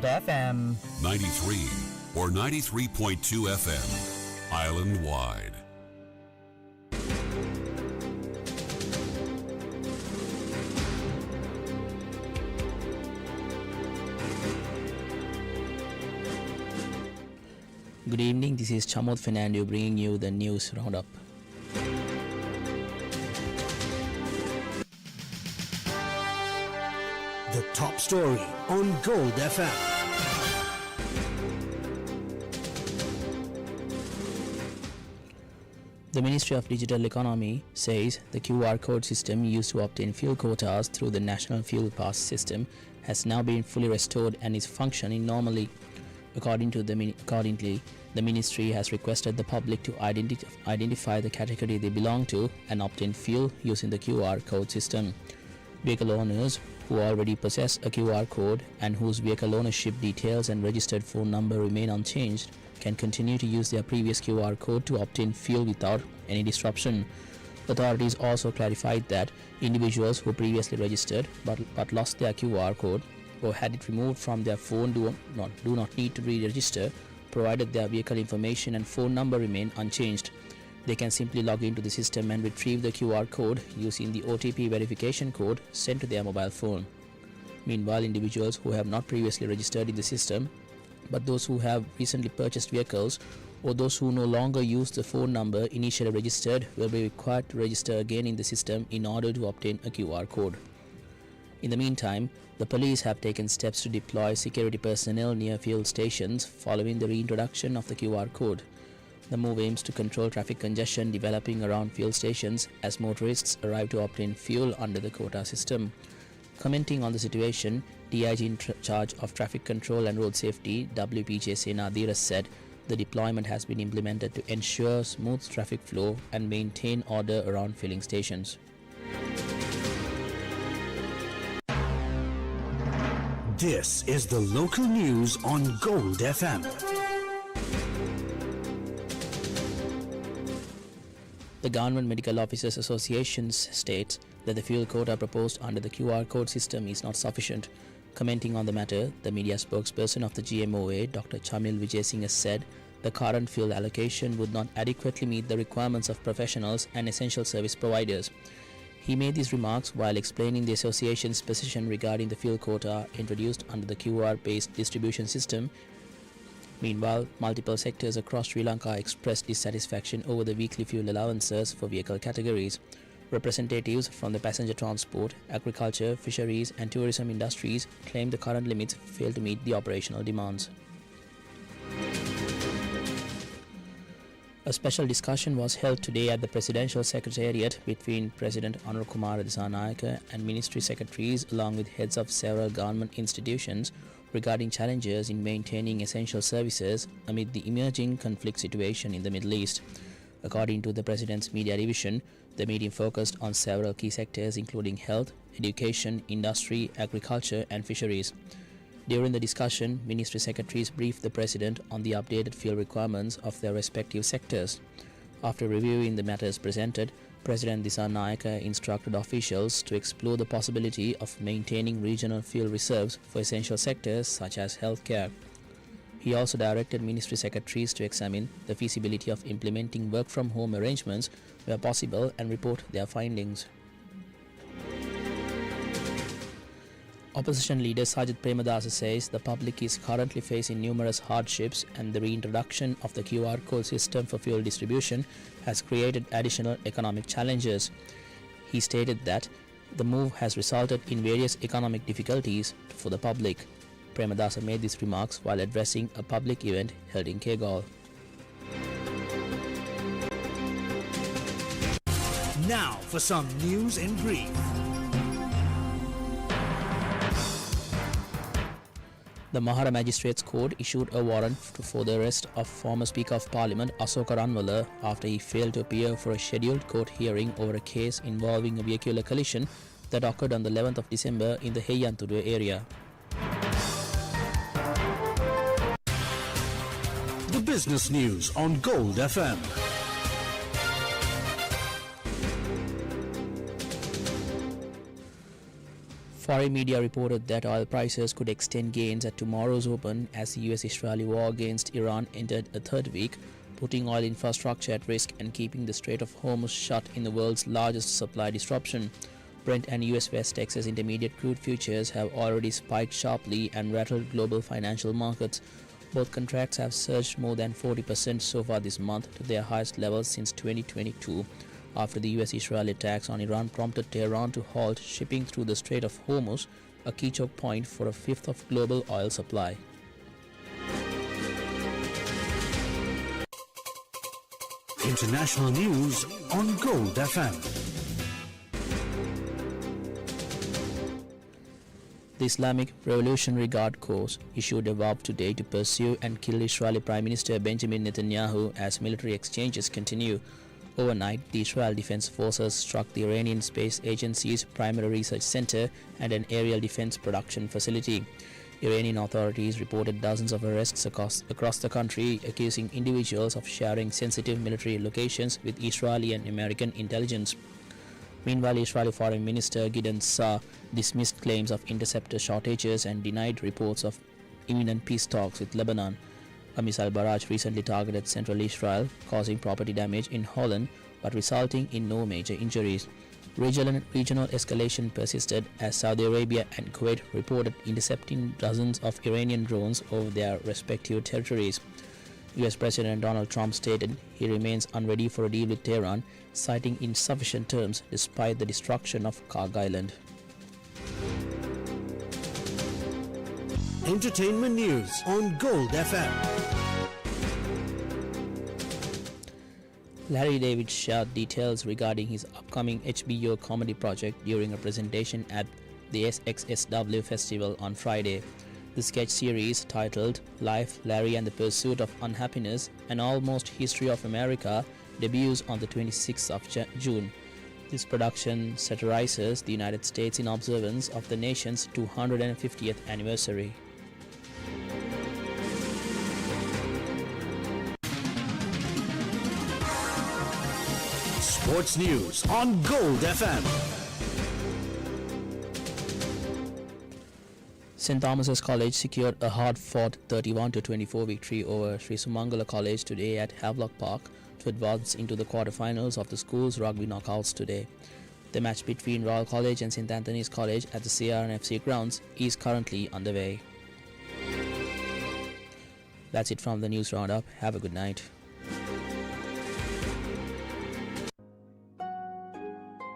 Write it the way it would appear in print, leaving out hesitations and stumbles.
FM 93 or 93.2 FM, island-wide. Good evening, this is Chamod Fernando bringing you the news roundup. The top story on Gold FM. The Ministry of Digital Economy says the QR code system used to obtain fuel quotas through the National Fuel Pass system has now been fully restored and is functioning normally. Accordingly, the ministry has requested the public to identify the category they belong to and obtain fuel using the QR code system. Vehicle owners who already possess a QR code and whose vehicle ownership details and registered phone number remain unchanged can continue to use their previous QR code to obtain fuel without any disruption. Authorities also clarified that individuals who previously registered but lost their QR code or had it removed from their phone do not need to re-register, provided their vehicle information and phone number remain unchanged. They can simply log into the system and retrieve the QR code using the OTP verification code sent to their mobile phone. Meanwhile, individuals who have not previously registered in the system, but those who have recently purchased vehicles or those who no longer use the phone number initially registered will be required to register again in the system in order to obtain a QR code. In the meantime, the police have taken steps to deploy security personnel near fuel stations following the reintroduction of the QR code. The move aims to control traffic congestion developing around fuel stations as motorists arrive to obtain fuel under the quota system. Commenting on the situation, DIG in charge of Traffic Control and Road Safety, WPJ Sena Dheeras, said the deployment has been implemented to ensure smooth traffic flow and maintain order around filling stations. This is the local news on Gold FM. The Government Medical Officers Association states that the fuel quota proposed under the QR code system is not sufficient. Commenting on the matter, the media spokesperson of the GMOA, Dr. Chamil Vijayasinghe, said the current fuel allocation would not adequately meet the requirements of professionals and essential service providers. He made these remarks while explaining the association's position regarding the fuel quota introduced under the QR-based distribution system. Meanwhile, multiple sectors across Sri Lanka expressed dissatisfaction over the weekly fuel allowances for vehicle categories. Representatives from the passenger transport, agriculture, fisheries and tourism industries claim the current limits fail to meet the operational demands. A special discussion was held today at the Presidential Secretariat between President Anurukumara Dissanayake and Ministry Secretaries along with heads of several government institutions regarding challenges in maintaining essential services amid the emerging conflict situation in the Middle East. According to the President's Media Division, the meeting focused on several key sectors including health, education, industry, agriculture and fisheries. During the discussion, Ministry Secretaries briefed the President on the updated fuel requirements of their respective sectors. After reviewing the matters presented, President Dissanayake instructed officials to explore the possibility of maintaining regional fuel reserves for essential sectors such as healthcare. He also directed Ministry Secretaries to examine the feasibility of implementing work-from-home arrangements where possible and report their findings. Opposition leader Sajith Premadasa says the public is currently facing numerous hardships and the reintroduction of the QR code system for fuel distribution has created additional economic challenges. He stated that the move has resulted in various economic difficulties for the public. Premadasa made these remarks while addressing a public event held in Kegalle. Now for some news in brief. The Mahara Magistrates Court issued a warrant for the arrest of former Speaker of Parliament Asoka Ranwala after he failed to appear for a scheduled court hearing over a case involving a vehicular collision that occurred on the 11th of December in the Heyantudu area. The business news on Gold FM. Foreign media reported that oil prices could extend gains at tomorrow's open as the US-Israeli war against Iran entered a third week, putting oil infrastructure at risk and keeping the Strait of Hormuz shut in the world's largest supply disruption. Brent and US West Texas Intermediate crude futures have already spiked sharply and rattled global financial markets. Both contracts have surged more than 40% so far this month to their highest levels since 2022, after the US-Israel attacks on Iran prompted Tehran to halt shipping through the Strait of Hormuz, a key choke point for a fifth of global oil supply. International news on Gold FM. The Islamic Revolutionary Guard Corps issued a vow today to pursue and kill Israeli Prime Minister Benjamin Netanyahu as military exchanges continue. Overnight, the Israel Defense Forces struck the Iranian Space Agency's primary research center and an aerial defense production facility. Iranian authorities reported dozens of arrests across the country, accusing individuals of sharing sensitive military locations with Israeli and American intelligence. Meanwhile, Israeli Foreign Minister Gideon Saar dismissed claims of interceptor shortages and denied reports of imminent peace talks with Lebanon. A missile barrage recently targeted central Israel, causing property damage in Holland but resulting in no major injuries. Regional escalation persisted as Saudi Arabia and Kuwait reported intercepting dozens of Iranian drones over their respective territories. US President Donald Trump stated he remains unready for a deal with Tehran, citing insufficient terms despite the destruction of Karg Island. Entertainment news on Gold FM. Larry David shared details regarding his upcoming HBO comedy project during a presentation at the SXSW Festival on Friday. The sketch series, titled Life, Larry and the Pursuit of Unhappiness, An Almost History of America, debuts on the 26th of June. This production satirizes the United States in observance of the nation's 250th anniversary. Sports news on Gold FM. St. Thomas's College secured a hard-fought 31-24 victory over Sri Sumangala College today at Havelock Park to advance into the quarterfinals of the school's rugby knockouts today. The match between Royal College and St. Anthony's College at the CRNFC grounds is currently underway. That's it from the news roundup. Have a good night.